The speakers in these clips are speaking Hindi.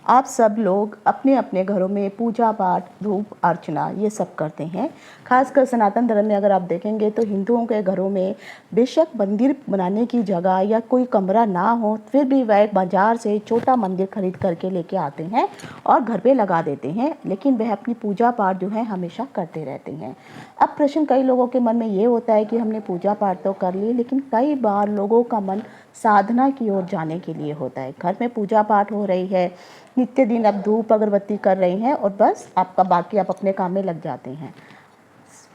आप सब लोग अपने अपने घरों में पूजा पाठ, धूप अर्चना ये सब करते हैं। खासकर सनातन धर्म में अगर आप देखेंगे तो हिंदुओं के घरों में बेशक मंदिर बनाने की जगह या कोई कमरा ना हो, फिर भी वह बाजार से छोटा मंदिर खरीद करके लेके आते हैं और घर पे लगा देते हैं, लेकिन वह अपनी पूजा पाठ जो है हमेशा करते रहते हैं। अब प्रश्न कई लोगों के मन में ये होता है कि हमने पूजा पाठ तो कर ली, लेकिन कई बार लोगों का मन साधना की ओर जाने के लिए होता है। घर में पूजा पाठ हो रही है, नित्य दिन आप धूप अगरबत्ती कर रही हैं और बस आपका बाकी आप अपने काम में लग जाते हैं।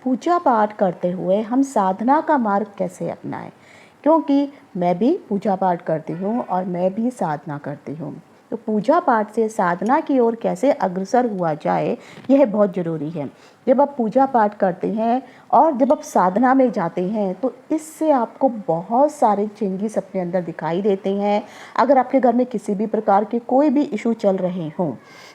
पूजा पाठ करते हुए हम साधना का मार्ग कैसे अपनाएं? क्योंकि मैं भी पूजा पाठ करती हूँ और मैं भी साधना करती हूँ, तो पूजा पाठ से साधना की ओर कैसे अग्रसर हुआ जाए यह बहुत ज़रूरी है। जब आप पूजा पाठ करते हैं और जब आप साधना में जाते हैं तो इससे आपको बहुत सारे चेंजेस अपने अंदर दिखाई देते हैं। अगर आपके घर में किसी भी प्रकार के कोई भी इशू चल रहे हों,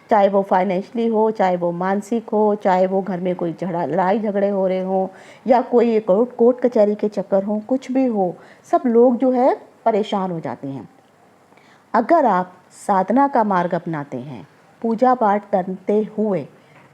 चाहे वो फाइनेंशियली हो, चाहे वो मानसिक हो, चाहे वो घर में कोई लड़ाई झगड़े हो रहे हों या कोई कोर्ट कचहरी के चक्कर हों, कुछ भी हो, सब लोग जो है परेशान हो जाते हैं। अगर आप साधना का मार्ग अपनाते हैं पूजा पाठ करते हुए,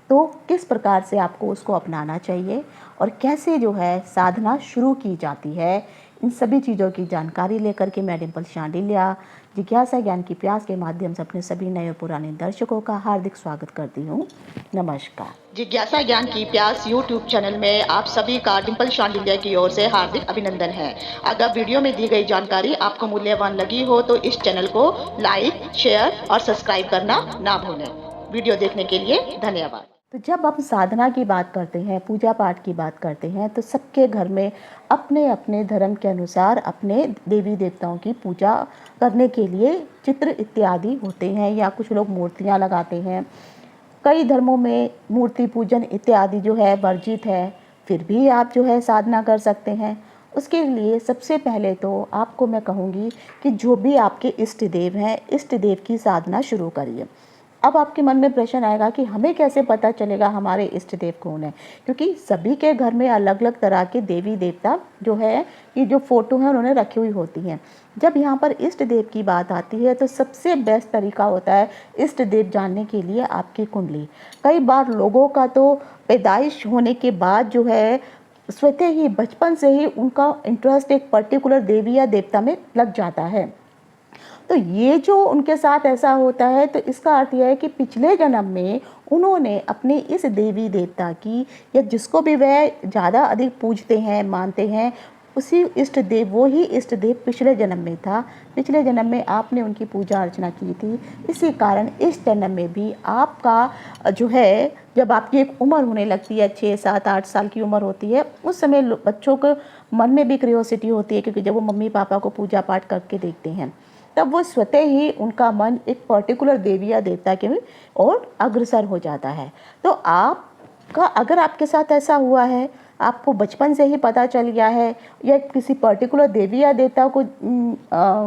तो किस प्रकार से आपको उसको अपनाना चाहिए और कैसे जो है साधना शुरू की जाती है, इन सभी चीज़ों की जानकारी लेकर के मैं डिम्पल शांडिल्या जिज्ञासा ज्ञान की प्यास के माध्यम से अपने सभी नए और पुराने दर्शकों का हार्दिक स्वागत करती हूँ। नमस्कार। जिज्ञासा ज्ञान की प्यास यूट्यूब चैनल में आप सभी का डिम्पल शांडिल्या की ओर से हार्दिक अभिनंदन है। अगर वीडियो में दी गई जानकारी आपको मूल्यवान लगी हो तो इस चैनल को लाइक, शेयर और सब्सक्राइब करना ना भूलें। वीडियो देखने के लिए धन्यवाद। तो जब हम साधना की बात करते हैं, पूजा पाठ की बात करते हैं, तो सबके घर में अपने अपने धर्म के अनुसार अपने देवी देवताओं की पूजा करने के लिए चित्र इत्यादि होते हैं या कुछ लोग मूर्तियां लगाते हैं। कई धर्मों में मूर्ति पूजन इत्यादि जो है वर्जित है, फिर भी आप जो है साधना कर सकते हैं। उसके लिए सबसे पहले तो आपको मैं कहूँगी कि जो भी आपके इष्ट देव हैं, इष्ट देव की साधना शुरू करिए। अब आपके मन में प्रश्न आएगा कि हमें कैसे पता चलेगा हमारे इष्ट देव कौन है, क्योंकि सभी के घर में अलग अलग तरह के देवी देवता जो है कि जो फोटो है उन्होंने रखी हुई होती हैं। जब यहाँ पर इष्ट देव की बात आती है तो सबसे बेस्ट तरीका होता है इष्ट देव जानने के लिए आपकी कुंडली। कई बार लोगों का तो पैदाइश होने के बाद जो है स्वतः ही बचपन से ही उनका इंटरेस्ट एक पर्टिकुलर देवी या देवता में लग जाता है। तो ये जो उनके साथ ऐसा होता है तो इसका अर्थ यह है कि पिछले जन्म में उन्होंने अपने इस देवी देवता की या जिसको भी वह ज़्यादा अधिक पूजते हैं, मानते हैं, उसी इष्ट देव, वो ही इष्ट देव पिछले जन्म में था। पिछले जन्म में आपने उनकी पूजा अर्चना की थी, इसी कारण इस जन्म में भी आपका जो है, जब आपकी एक उम्र होने लगती है, 6, 7, 8 साल की उम्र होती है, उस समय बच्चों को मन में भी क्यूरियोसिटी होती है, क्योंकि जब वो मम्मी पापा को पूजा पाठ करके देखते हैं तब वो स्वतः ही उनका मन एक पर्टिकुलर देवी या देवता के ओर अग्रसर हो जाता है। तो आपका अगर आपके साथ ऐसा हुआ है, आपको बचपन से ही पता चल गया है या किसी पर्टिकुलर देवी या देवता को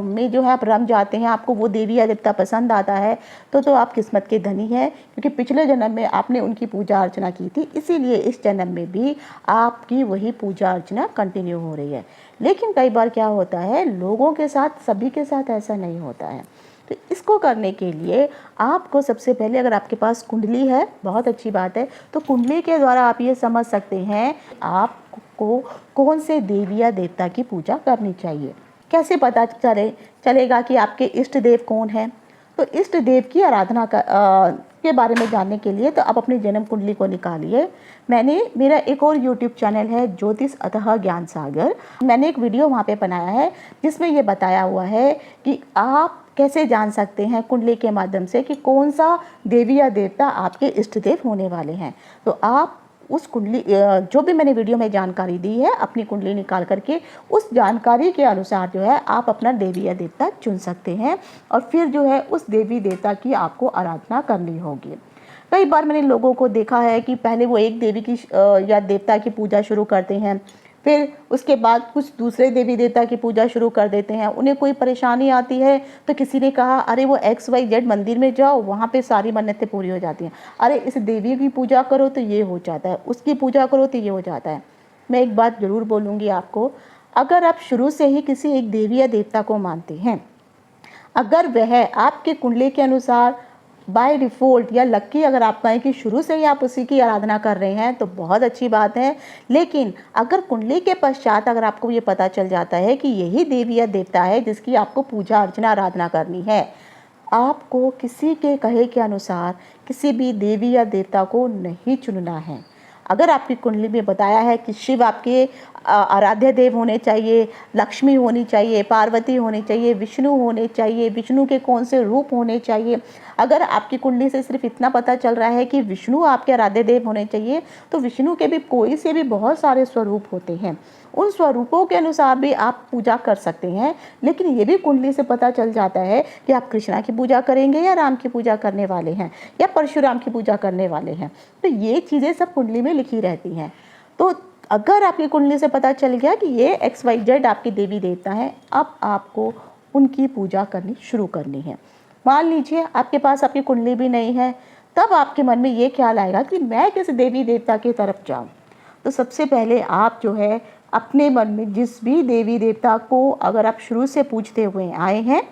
में जो है आप रम जाते हैं, आपको वो देवी या देवता पसंद आता है, तो आप किस्मत के धनी हैं, क्योंकि पिछले जन्म में आपने उनकी पूजा अर्चना की थी, इसीलिए इस जन्म में भी आपकी वही पूजा अर्चना कंटिन्यू हो रही है। लेकिन कई बार क्या होता है, लोगों के साथ, सभी के साथ ऐसा नहीं होता है। तो इसको करने के लिए आपको सबसे पहले, अगर आपके पास कुंडली है, बहुत अच्छी बात है, तो कुंडली के द्वारा आप ये समझ सकते हैं आपको कौन से देवी या देवता की पूजा करनी चाहिए। कैसे पता चलेगा कि आपके इष्ट देव कौन हैं? तो इष्ट देव की आराधना के बारे में जानने के लिए तो आप अपनी जन्म कुंडली को निकालिए। मेरा एक और यूट्यूब चैनल है ज्योतिष अथः ज्ञान सागर, मैंने एक वीडियो वहाँ पे बनाया है जिसमें ये बताया हुआ है कि आप कैसे जान सकते हैं कुंडली के माध्यम से कि कौन सा देवी या देवता आपके इष्ट देव होने वाले हैं। तो आप उस कुंडली, जो भी मैंने वीडियो में जानकारी दी है, अपनी कुंडली निकाल करके उस जानकारी के अनुसार जो है आप अपना देवी या देवता चुन सकते हैं और फिर जो है उस देवी देवता की आपको आराधना करनी होगी। कई बार मैंने लोगों को देखा है कि पहले वो एक देवी की या देवता की पूजा शुरू करते हैं, फिर उसके बाद कुछ दूसरे देवी देवता की पूजा शुरू कर देते हैं। उन्हें कोई परेशानी आती है तो किसी ने कहा अरे वो XYZ मंदिर में जाओ, वहाँ पे सारी मन्नतें पूरी हो जाती हैं। अरे इस देवी की पूजा करो तो ये हो जाता है, उसकी पूजा करो तो ये हो जाता है। मैं एक बात ज़रूर बोलूँगी आपको, अगर आप शुरू से ही किसी एक देवी या देवता को मानते हैं, अगर वह आपके कुंडली के अनुसार बाय डिफ़ॉल्ट या लकी अगर आप कहें कि शुरू से ही आप उसी की आराधना कर रहे हैं तो बहुत अच्छी बात है। लेकिन अगर कुंडली के पश्चात अगर आपको ये पता चल जाता है कि यही देवी या देवता है जिसकी आपको पूजा अर्चना आराधना करनी है, आपको किसी के कहे के अनुसार किसी भी देवी या देवता को नहीं चुनना है। अगर आपकी कुंडली में बताया है कि शिव आपके आराध्य देव होने चाहिए, लक्ष्मी होनी चाहिए, पार्वती होनी चाहिए, विष्णु होने चाहिए, विष्णु के कौन से रूप होने चाहिए, अगर आपकी कुंडली से सिर्फ इतना पता चल रहा है कि विष्णु आपके आराध्य देव होने चाहिए, तो विष्णु के भी कोई से भी बहुत सारे स्वरूप होते हैं। उन स्वरूपों के अनुसार भी आप पूजा कर सकते हैं। लेकिन ये भी कुंडली से पता चल जाता है कि आप कृष्णा की पूजा करेंगे या राम की पूजा करने वाले हैं या परशुराम की पूजा करने वाले हैं। तो ये चीज़ें सब कुंडली में लिखी रहती हैं। तो अगर आपकी कुंडली से पता चल गया कि ये XYZ आपके देवी देवता हैं, अब आपको उनकी पूजा करनी शुरू करनी है। मान लीजिए आपके पास आपकी कुंडली भी नहीं है, तब आपके मन में ये ख्याल आएगा कि मैं किस देवी देवता की तरफ जाऊं। तो सबसे पहले आप जो है अपने मन में जिस भी देवी देवता को अगर आप शुरू से पूजते हुए आए हैं,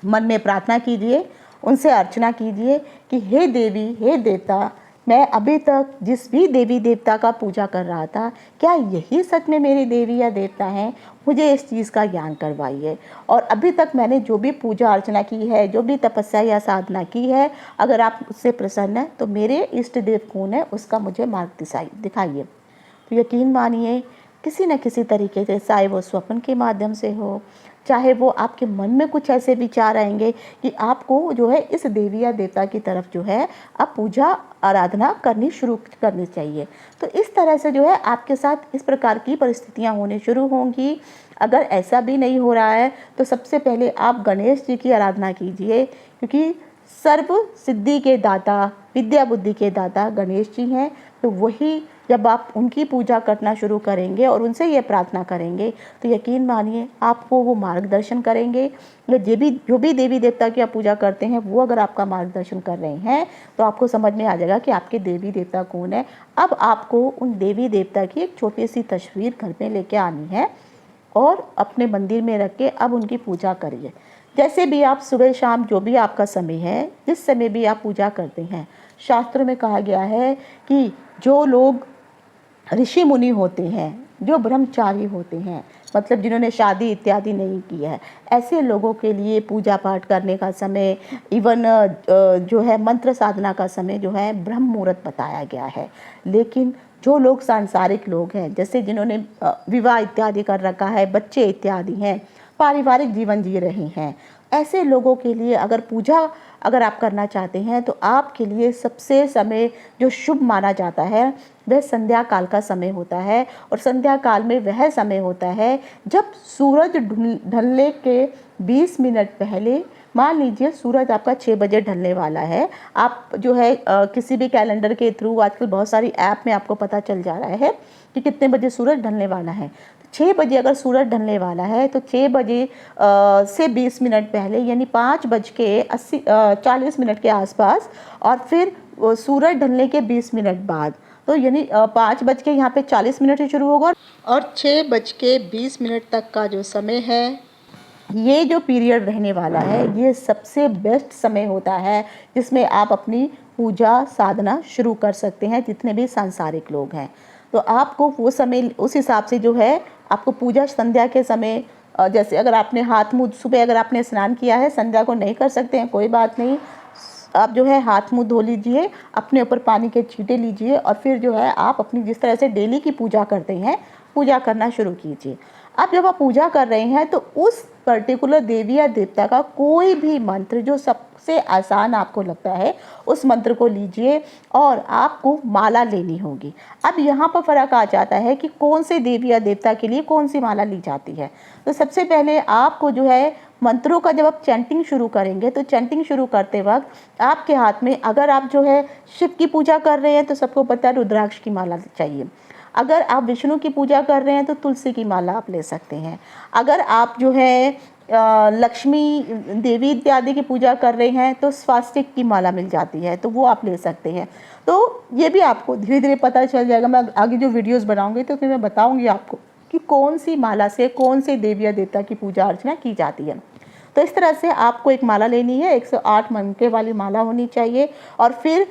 मन में प्रार्थना कीजिए, उनसे अर्चना कीजिए कि हे देवी, हे देवता, मैं अभी तक जिस भी देवी देवता का पूजा कर रहा था, क्या यही सच में मेरी देवी या देवता हैं? मुझे इस चीज़ का ज्ञान करवाइए। और अभी तक मैंने जो भी पूजा अर्चना की है, जो भी तपस्या या साधना की है, अगर आप उससे प्रसन्न हैं तो मेरे इष्ट देव कौन है उसका मुझे मार्ग दिखाइए। तो यकीन मानिए किसी न किसी तरीके से, चाहे वो स्वप्न के माध्यम से हो, चाहे वो आपके मन में कुछ ऐसे विचार आएंगे कि आपको जो है इस देवी या देवता की तरफ जो है आप पूजा आराधना करनी शुरू करनी चाहिए। तो इस तरह से जो है आपके साथ इस प्रकार की परिस्थितियां होने शुरू होंगी। अगर ऐसा भी नहीं हो रहा है तो सबसे पहले आप गणेश जी की आराधना कीजिए, क्योंकि सर्व सिद्धि के दाता, विद्या बुद्धि के दाता गणेश जी हैं। तो वही जब आप उनकी पूजा करना शुरू करेंगे और उनसे ये प्रार्थना करेंगे तो यकीन मानिए आपको वो मार्गदर्शन करेंगे। जो भी देवी देवता की आप पूजा करते हैं वो अगर आपका मार्गदर्शन कर रहे हैं तो आपको समझ में आ जाएगा कि आपके देवी देवता कौन है। अब आपको उन देवी देवता की एक छोटी सी तस्वीर घर में लेके आनी है और अपने मंदिर में रख के अब उनकी पूजा करिए। जैसे भी आप सुबह शाम जो भी आपका समय है, जिस समय भी आप पूजा करते हैं, शास्त्रों में कहा गया है कि जो लोग ऋषि मुनि होते हैं, जो ब्रह्मचारी होते हैं, मतलब जिन्होंने शादी इत्यादि नहीं की है, ऐसे लोगों के लिए पूजा पाठ करने का समय, इवन जो है मंत्र साधना का समय जो है ब्रह्म मुहूर्त बताया गया है। लेकिन जो लोग सांसारिक लोग हैं, जैसे जिन्होंने विवाह इत्यादि कर रखा है, बच्चे इत्यादि हैं, पारिवारिक जीवन जी रहे हैं, ऐसे लोगों के लिए अगर पूजा अगर आप करना चाहते हैं तो आपके लिए सबसे समय जो शुभ माना जाता है वह संध्या काल का समय होता है। और संध्या काल में वह समय होता है जब सूरज ढलने के 20 मिनट पहले, मान लीजिए सूरज आपका 6 बजे ढलने वाला है, आप जो है किसी भी कैलेंडर के थ्रू, आजकल बहुत सारी ऐप में आपको पता चल जा रहा है कि कितने बजे सूरज ढलने वाला है। 6 बजे अगर सूरज ढलने वाला है तो 6 बजे से 20 मिनट पहले, यानी 5:40 के आसपास, और फिर सूरज ढलने के 20 मिनट बाद, तो यानी 5:40 से शुरू होगा और 6:20 तक का जो समय है, ये जो पीरियड रहने वाला है, ये सबसे बेस्ट समय होता है जिसमें आप अपनी पूजा साधना शुरू कर सकते हैं, जितने भी सांसारिक लोग हैं। तो आपको वो समय उस हिसाब से जो है आपको पूजा संध्या के समय, जैसे अगर आपने हाथ मुँह सुबह अगर आपने स्नान किया है, संध्या को नहीं कर सकते हैं कोई बात नहीं, आप जो है हाथ मुँह धो लीजिए, अपने ऊपर पानी के छींटे लीजिए और फिर जो है आप अपनी जिस तरह से डेली की पूजा करते हैं पूजा करना शुरू कीजिए। अब जब आप पूजा कर रहे हैं तो उस पर्टिकुलर देवी या देवता का कोई भी मंत्र जो सबसे आसान आपको लगता है उस मंत्र को लीजिए और आपको माला लेनी होगी। अब यहाँ पर फ़र्क आ जाता है कि कौन से देवी या देवता के लिए कौन सी माला ली जाती है। तो सबसे पहले आपको जो है मंत्रों का जब आप चैंटिंग शुरू करेंगे तो चैंटिंग शुरू करते वक्त आपके हाथ में, अगर आप जो है शिव की पूजा कर रहे हैं तो सबको पता है रुद्राक्ष की माला चाहिए। अगर आप विष्णु की पूजा कर रहे हैं तो तुलसी की माला आप ले सकते हैं। अगर आप जो है लक्ष्मी देवी इत्यादि की पूजा कर रहे हैं तो स्वास्तिक की माला मिल जाती है, तो वो आप ले सकते हैं। तो ये भी आपको धीरे धीरे पता चल जाएगा। मैं आगे जो वीडियोस बनाऊंगी तो फिर मैं बताऊंगी आपको कि कौन सी माला से कौन से देवी या देवता की पूजा अर्चना की जाती है। तो इस तरह से आपको एक माला लेनी है, 108 मंत्रे वाली माला होनी चाहिए। और फिर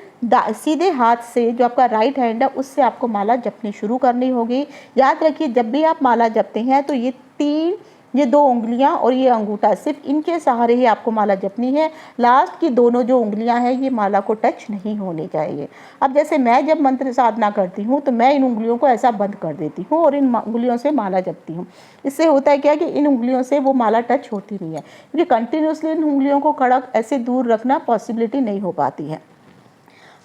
सीधे हाथ से जो आपका राइट हैंड है उससे आपको माला जपनी शुरू करनी होगी। याद रखिए जब भी आप माला जपते हैं तो ये 2 उंगलियां और ये अंगूठा, सिर्फ इनके सहारे ही आपको माला जपनी है। लास्ट की दोनों जो उंगलियां हैं ये माला को टच नहीं होनी चाहिए। अब जैसे मैं जब मंत्र साधना करती हूँ तो मैं इन उंगलियों को ऐसा बंद कर देती हूँ और इन उंगलियों से माला जपती हूँ। इससे होता है क्या कि इन उंगलियों से वो माला टच होती नहीं है, क्योंकि कंटिन्यूसली इन उंगलियों को खड़ा ऐसे दूर रखना पॉसिबिलिटी नहीं हो पाती है।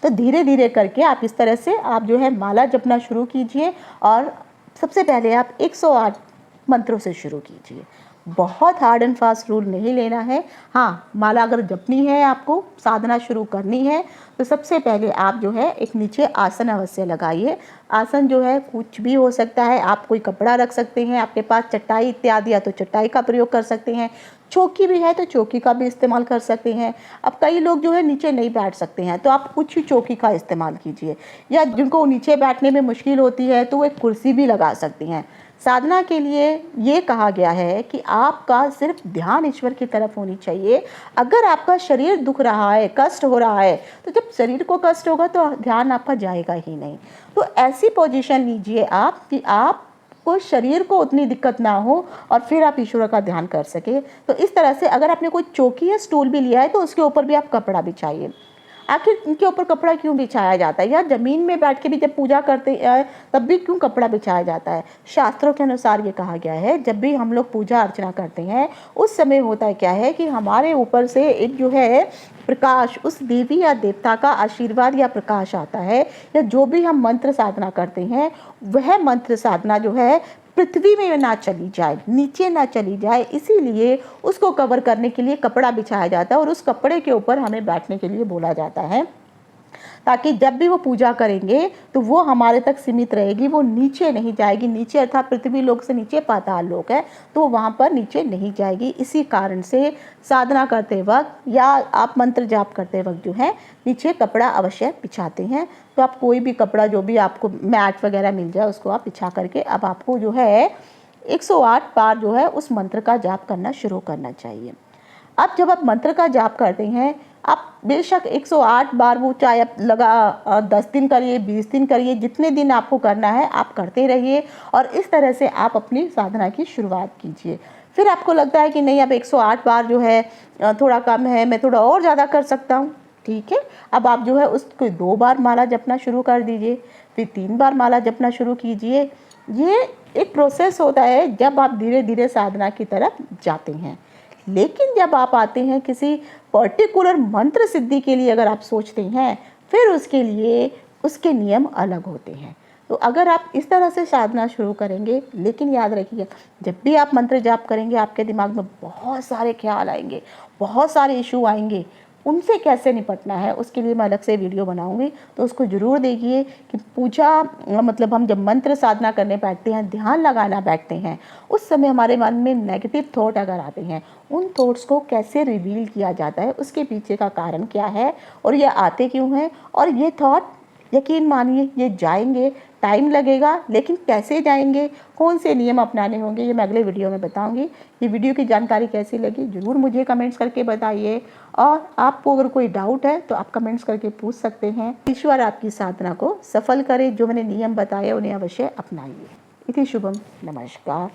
तो धीरे धीरे करके आप इस तरह से आप जो है माला जपना शुरू कीजिए। और सबसे पहले आप 108 मंत्रों से शुरू कीजिए। बहुत हार्ड एंड फास्ट रूल नहीं लेना है। हाँ, माला अगर जपनी है, आपको साधना शुरू करनी है, तो सबसे पहले आप जो है एक नीचे आसन अवश्य लगाइए। आसन जो है कुछ भी हो सकता है, आप कोई कपड़ा रख सकते हैं, आपके पास चटाई इत्यादि या तो चटाई का प्रयोग कर सकते हैं, चौकी भी है तो चौकी का भी इस्तेमाल कर सकते हैं। अब कई लोग जो है नीचे नहीं बैठ सकते हैं तो आप कुछ ही चौकी का इस्तेमाल कीजिए, या जिनको नीचे बैठने में मुश्किल होती है तो वो एक कुर्सी भी लगा सकते हैं। साधना के लिए ये कहा गया है कि आपका सिर्फ ध्यान ईश्वर की तरफ होनी चाहिए। अगर आपका शरीर दुख रहा है, कष्ट हो रहा है, तो जब शरीर को कष्ट होगा तो ध्यान आपका जाएगा ही नहीं। तो ऐसी पोजीशन लीजिए आप कि आपको शरीर को उतनी दिक्कत ना हो और फिर आप ईश्वर का ध्यान कर सके। तो इस तरह से अगर आपने कोई चौकी या स्टूल भी लिया है तो उसके ऊपर भी आप कपड़ा बिछाइए। आखिर इनके ऊपर कपड़ा क्यों बिछाया जाता है, या ज़मीन में बैठ के भी जब पूजा करते हैं तब भी क्यों कपड़ा बिछाया जाता है? शास्त्रों के अनुसार ये कहा गया है जब भी हम लोग पूजा अर्चना करते हैं उस समय होता है क्या है कि हमारे ऊपर से एक जो है प्रकाश, उस देवी या देवता का आशीर्वाद या प्रकाश आता है, या जो भी हम मंत्र साधना करते हैं वह मंत्र साधना जो है पृथ्वी में ना चली जाए, नीचे ना चली जाए, इसीलिए उसको कवर करने के लिए कपड़ा बिछाया जाता है और उस कपड़े के ऊपर हमें बैठने के लिए बोला जाता है, ताकि जब भी वो पूजा करेंगे तो वो हमारे तक सीमित रहेगी, वो नीचे नहीं जाएगी। नीचे अर्थात पृथ्वी लोक से नीचे पाताल लोक है, तो वहाँ पर नीचे नहीं जाएगी। इसी कारण से साधना करते वक्त या आप मंत्र जाप करते वक्त जो है नीचे कपड़ा अवश्य बिछाते हैं। तो आप कोई भी कपड़ा, जो भी आपको मैट वगैरह मिल जाए, उसको आप बिछा करके अब आपको जो है 108 बार जो है उस मंत्र का जाप करना शुरू करना चाहिए। अब जब आप मंत्र का जाप करते हैं, आप बेशक 108 बार, वो चाहे आप 10 दिन करिए, 20 दिन करिए, जितने दिन आपको करना है आप करते रहिए और इस तरह से आप अपनी साधना की शुरुआत कीजिए। फिर आपको लगता है कि नहीं, अब 108 बार जो है थोड़ा कम है, मैं थोड़ा और ज़्यादा कर सकता हूँ, ठीक है। अब आप जो है उसको 2 बार माला जपना शुरू कर दीजिए, फिर 3 बार माला जपना शुरू कीजिए। ये एक प्रोसेस होता है जब आप धीरे धीरे साधना की तरफ जाते हैं। लेकिन जब आप आते हैं किसी पर्टिकुलर मंत्र सिद्धि के लिए, अगर आप सोचते हैं, फिर उसके लिए उसके नियम अलग होते हैं। तो अगर आप इस तरह से साधना शुरू करेंगे, लेकिन याद रखिए जब भी आप मंत्र जाप करेंगे आपके दिमाग में बहुत सारे ख्याल आएंगे, बहुत सारे इशू आएंगे, उनसे कैसे निपटना है उसके लिए मैं अलग से वीडियो बनाऊंगी, तो उसको ज़रूर देखिए। कि पूजा मतलब हम जब मंत्र साधना करने बैठते हैं, ध्यान लगाना बैठते हैं, उस समय हमारे मन में नेगेटिव थॉट अगर आते हैं, उन थॉट्स को कैसे रिवील किया जाता है, उसके पीछे का कारण क्या है और ये आते क्यों हैं, और ये थॉट यकीन मानिए ये जाएंगे, टाइम लगेगा, लेकिन कैसे जाएंगे, कौन से नियम अपनाने होंगे, ये मैं अगले वीडियो में बताऊंगी। ये वीडियो की जानकारी कैसी लगी ज़रूर मुझे कमेंट्स करके बताइए, और आपको अगर कोई डाउट है तो आप कमेंट्स करके पूछ सकते हैं। ईश्वर आपकी साधना को सफल करे, जो मैंने नियम बताए उन्हें अवश्य अपनाइए। इति शुभम, नमस्कार।